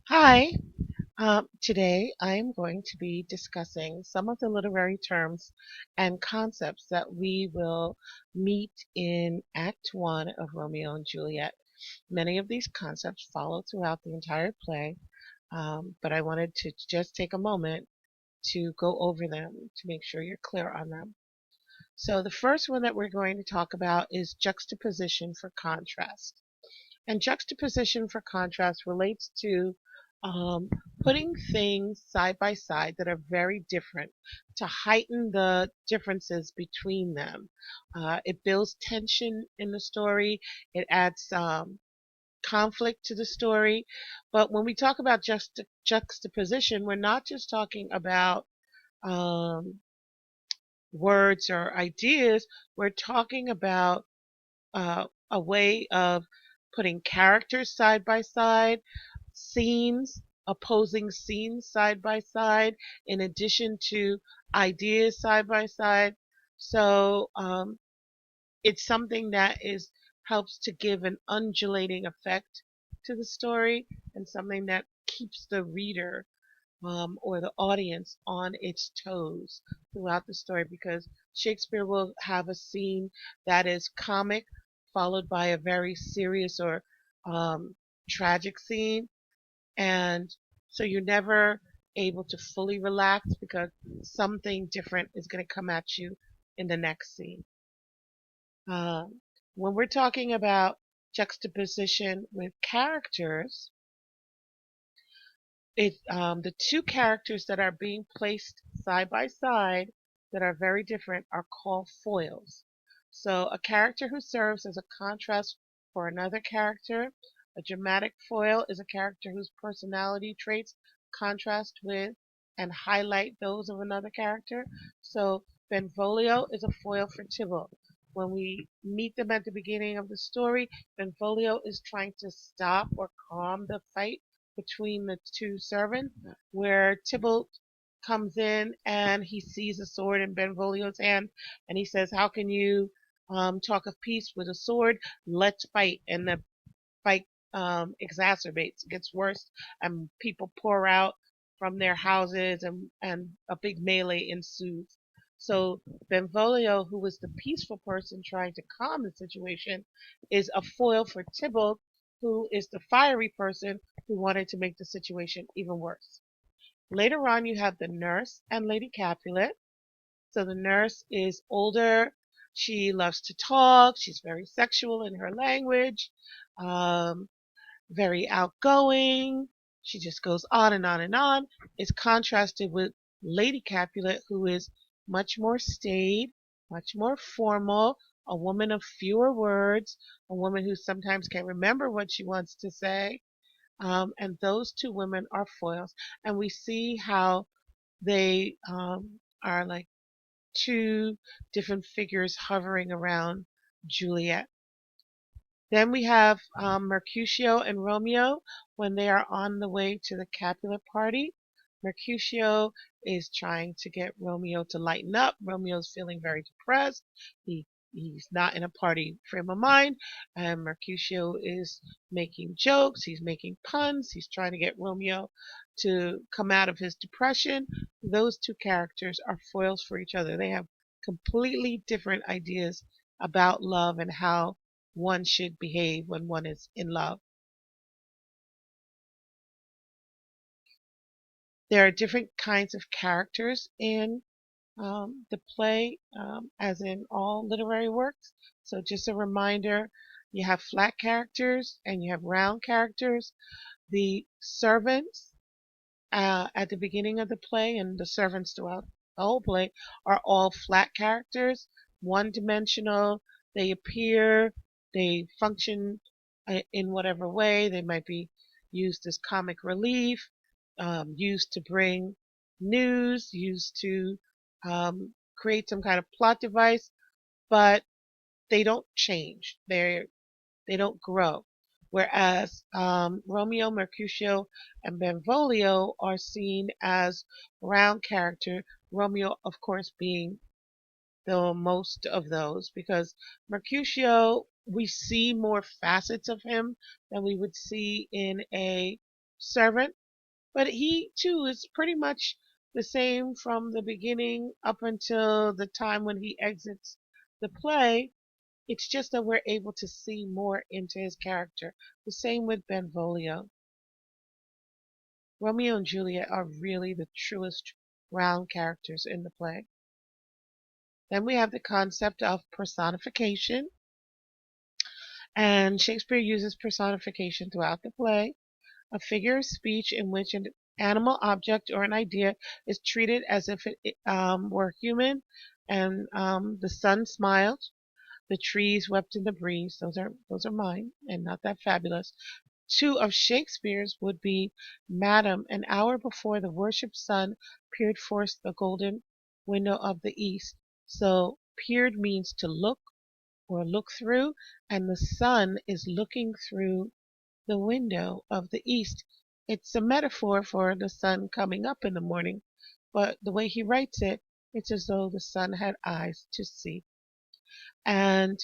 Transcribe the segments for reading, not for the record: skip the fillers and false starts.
Hi, today I am going to be discussing some of the literary terms and concepts that we will meet in Act 1 of Romeo and Juliet. Many of these concepts follow throughout the entire play, but I wanted to just take a moment to go over them to make sure you're clear on them. So the first one that we're going to talk about is juxtaposition for contrast. And juxtaposition for contrast relates to um, putting things side by side that are very different to heighten the differences between them. It builds tension in the story. It adds conflict to the story. But when we talk about juxtaposition, we're not just talking about um, words or ideas. We're talking about a way of putting characters side by side, scenes, opposing scenes side by side, in addition to ideas side by side. So it's something that is helps to give an undulating effect to the story and something that keeps the reader or the audience on its toes throughout the story because Shakespeare will have a scene that is comic followed by a very serious or um, tragic scene. And so you're never able to fully relax because something different is going to come at you in the next scene. Um, when we're talking about juxtaposition with characters, the two characters that are being placed side by side that are very different are called foils. So a character who serves as a contrast for another character, a dramatic foil is a character whose personality traits contrast with and highlight those of another character. So Benvolio is a foil for Tybalt. When we meet them at the beginning of the story, Benvolio is trying to stop or calm the fight between the two servants, where Tybalt comes in and he sees a sword in Benvolio's hand, and he says, "How can you talk of peace with a sword? Let's fight." And the fight exacerbates, gets worse, and people pour out from their houses, and a big melee ensues. So Benvolio, who was the peaceful person trying to calm the situation, is a foil for Tybalt, who is the fiery person who wanted to make the situation even worse. Later on, you have the nurse and Lady Capulet. So the nurse is older. She loves to talk. She's very sexual in her language. Um, Very outgoing. She just goes on and on and on. It's contrasted with Lady Capulet, who is much more staid, much more formal, a woman of fewer words, a woman who sometimes can't remember what she wants to say. And those two women are foils. And we see how they are like two different figures hovering around Juliet. Then we have Mercutio and Romeo when they are on the way to the Capulet party. Mercutio is trying to get Romeo to lighten up. Romeo's feeling very depressed. He he's not in a party frame of mind, and Mercutio is making jokes. He's making puns. He's trying to get Romeo to come out of his depression. Those two characters are foils for each other. They have completely different ideas about love and how one should behave when one is in love. There are different kinds of characters in the play, as in all literary works. So, just a reminder, you have flat characters and you have round characters. The servants at the beginning of the play and the servants throughout the whole play are all flat characters, one dimensional. They appear, they function in whatever way. They might be used as comic relief, used to bring news, used to create some kind of plot device, but they don't change. They don't grow. Whereas Romeo, Mercutio, and Benvolio are seen as round character. Romeo, of course, being the most of those because Mercutio, we see more facets of him than we would see in a servant, but he too is pretty much the same from the beginning up until the time when he exits the play. It's just that we're able to see more into his character. The same with Benvolio. Romeo and Juliet are really the truest round characters in the play. Then we have the concept of personification, and Shakespeare uses personification throughout the play, a figure of speech in which an animal object or an idea is treated as if it were human, and the sun smiled, the trees wept in the breeze. Those are mine, and not that fabulous. Two of Shakespeare's would be Madam, an hour before the worshipped sun peered forth the golden window of the east. So peered means to look or look through, and the sun is looking through the window of the east. It's a metaphor for the sun coming up in the morning, but the way he writes it, it's as though the sun had eyes to see. And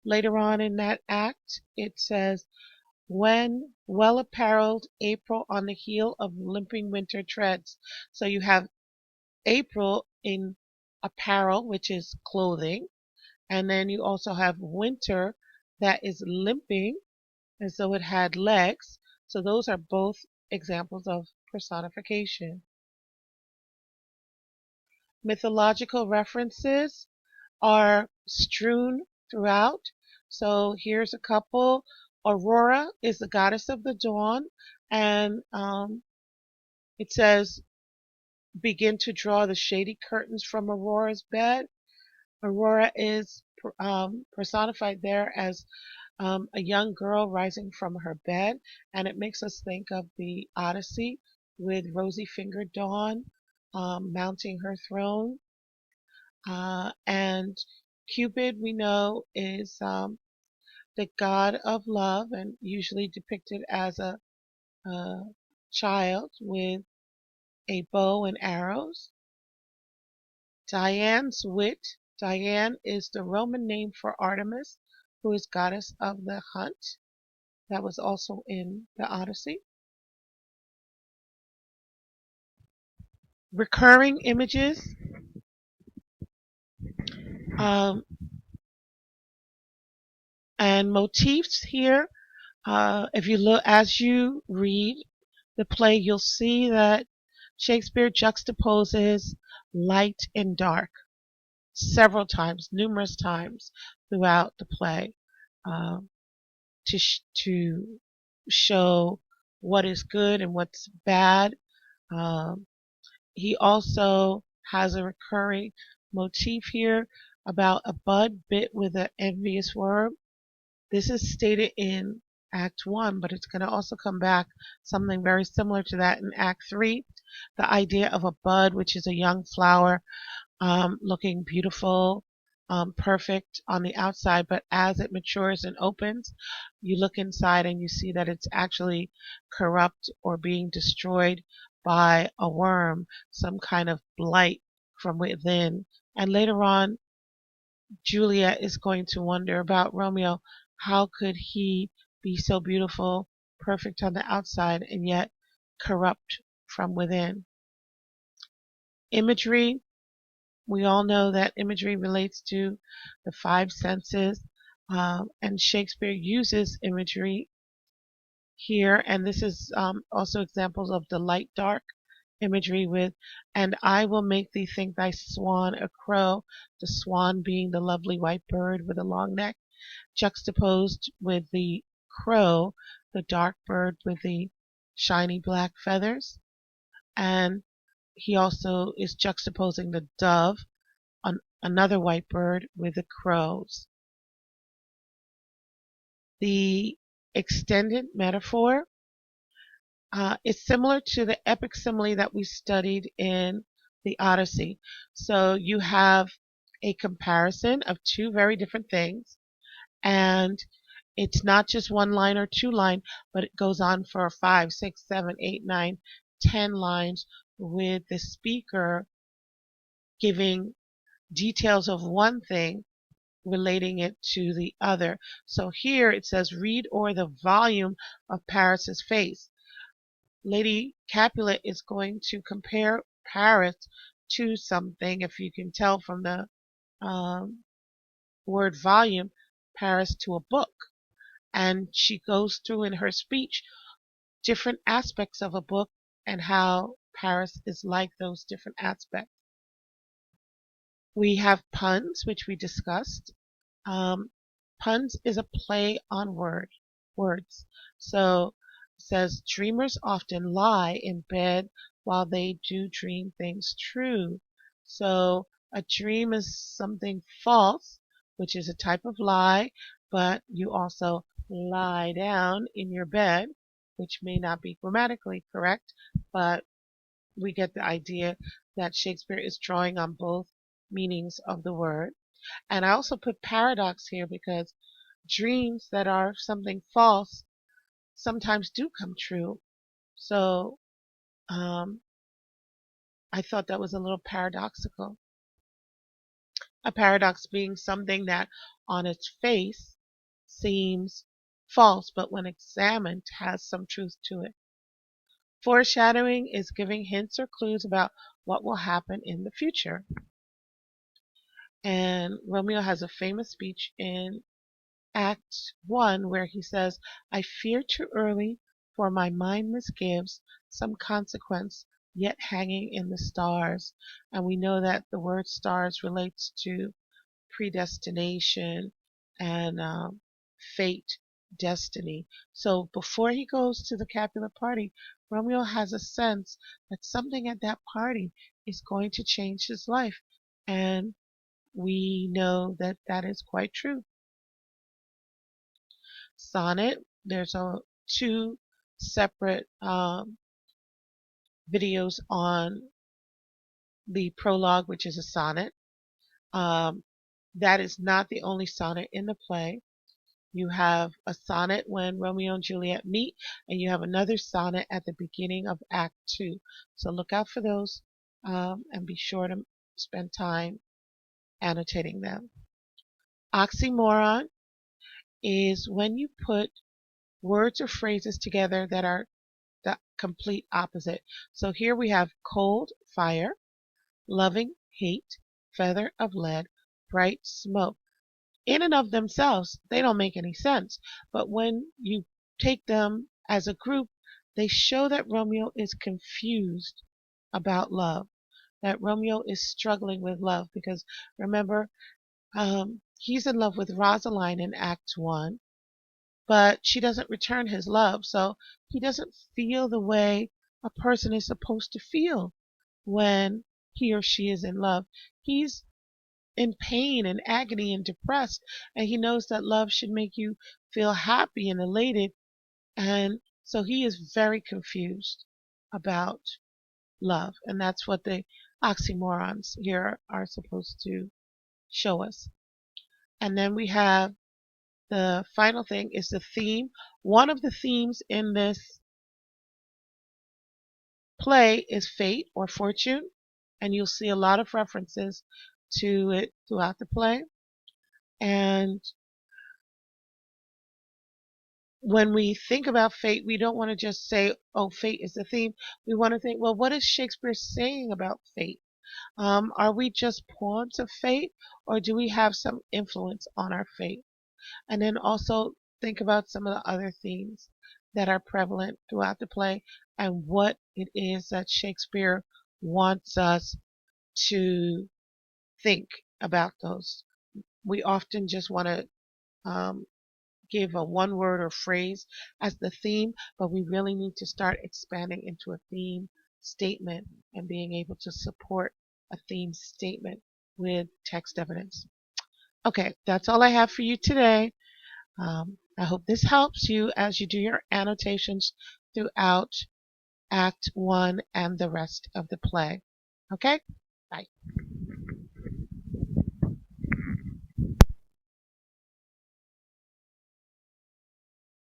later on in that act, it says, when well apparelled April on the heel of limping winter treads. So you have April in apparel, which is clothing, and then you also have winter that is limping as though it had legs. So those are both examples of personification. Mythological references are strewn throughout. So here's a couple. Aurora is the goddess of the dawn, and it says, begin to draw the shady curtains from Aurora's bed. Aurora is personified there as a young girl rising from her bed, and it makes us think of the Odyssey with rosy-fingered Dawn mounting her throne. And Cupid, we know, is the god of love and usually depicted as a child with a bow and arrows. Diane's wit. Diane is the Roman name for Artemis, who is goddess of the hunt. That was also in the Odyssey. Recurring images. And motifs here. If you look as you read the play, you'll see that Shakespeare juxtaposes light and dark several times, numerous times throughout the play, to show what is good and what's bad. He also has a recurring motif here about a bud bit with an envious worm. This is stated in Act 1, but it's going to also come back something very similar to that in Act 3. The idea of a bud, which is a young flower, looking beautiful, perfect on the outside, but as it matures and opens, you look inside and you see that it's actually corrupt or being destroyed by a worm, some kind of blight from within. And later on, Juliet is going to wonder about Romeo. How could he be so beautiful, perfect on the outside, and yet corrupt from within? Imagery. We all know that imagery relates to the five senses, and Shakespeare uses imagery here, and this is also examples of the light-dark imagery with, and I will make thee think thy swan a crow, the swan being the lovely white bird with a long neck, juxtaposed with the crow, the dark bird with the shiny black feathers. And he also is juxtaposing the dove, another white bird, with the crows. The extended metaphor is similar to the epic simile that we studied in the Odyssey. So you have a comparison of two very different things, and it's not just one line or two line, but it goes on for 5, 6, 7, 8, 9, 10 lines with the speaker giving details of one thing, relating it to the other. So here it says, read o'er the volume of Paris's face. Lady Capulet is going to compare Paris to something, if you can tell from the um, word volume, Paris to a book. And she goes through in her speech different aspects of a book and how Paris is like those different aspects. We have puns, which we discussed. Um, puns is a play on words. So it says dreamers often lie in bed while they do dream things true. So a dream is something false, which is a type of lie, but you also lie down in your bed, which may not be grammatically correct, but we get the idea that Shakespeare is drawing on both meanings of the word. And I also put paradox here because dreams that are something false sometimes do come true. So I thought that was a little paradoxical. A paradox being something that on its face seems false, but when examined has some truth to it. Foreshadowing is giving hints or clues about what will happen in the future. And Romeo has a famous speech in Act 1 where he says, I fear too early, for my mind misgives some consequence yet hanging in the stars. And we know that the word stars relates to predestination and fate, destiny. So before he goes to the Capulet party, Romeo has a sense that something at that party is going to change his life. And we know that that is quite true. Sonnet, there's two separate videos on the prologue, which is a sonnet. That is not the only sonnet in the play. You have a sonnet when Romeo and Juliet meet, and you have another sonnet at the beginning of Act 2. So look out for those and be sure to spend time annotating them. Oxymoron is when you put words or phrases together that are the complete opposite. So here we have cold, fire, loving, hate, feather of lead, bright smoke. In and of themselves, they don't make any sense. But when you take them as a group, they show that Romeo is confused about love, that Romeo is struggling with love. Because remember, he's in love with Rosaline in Act 1, but she doesn't return his love. So he doesn't feel the way a person is supposed to feel when he or she is in love. He's in pain and agony and depressed, and he knows that love should make you feel happy and elated. And so he is very confused about love. And that's what the oxymorons here are supposed to show us. And then we have the final thing is the theme. One of the themes in this play is fate or fortune, and you'll see a lot of references to it throughout the play. And when we think about fate, we don't want to just say, oh, fate is the theme. We want to think, well, what is Shakespeare saying about fate? Are we just pawns of fate, or do we have some influence on our fate? And then also think about some of the other themes that are prevalent throughout the play and what it is that Shakespeare wants us to think about those. We often just want to give a one word or phrase as the theme, but we really need to start expanding into a theme statement and being able to support a theme statement with text evidence. Okay, that's all I have for you today. I hope this helps you as you do your annotations throughout Act 1 and the rest of the play. Okay? Bye.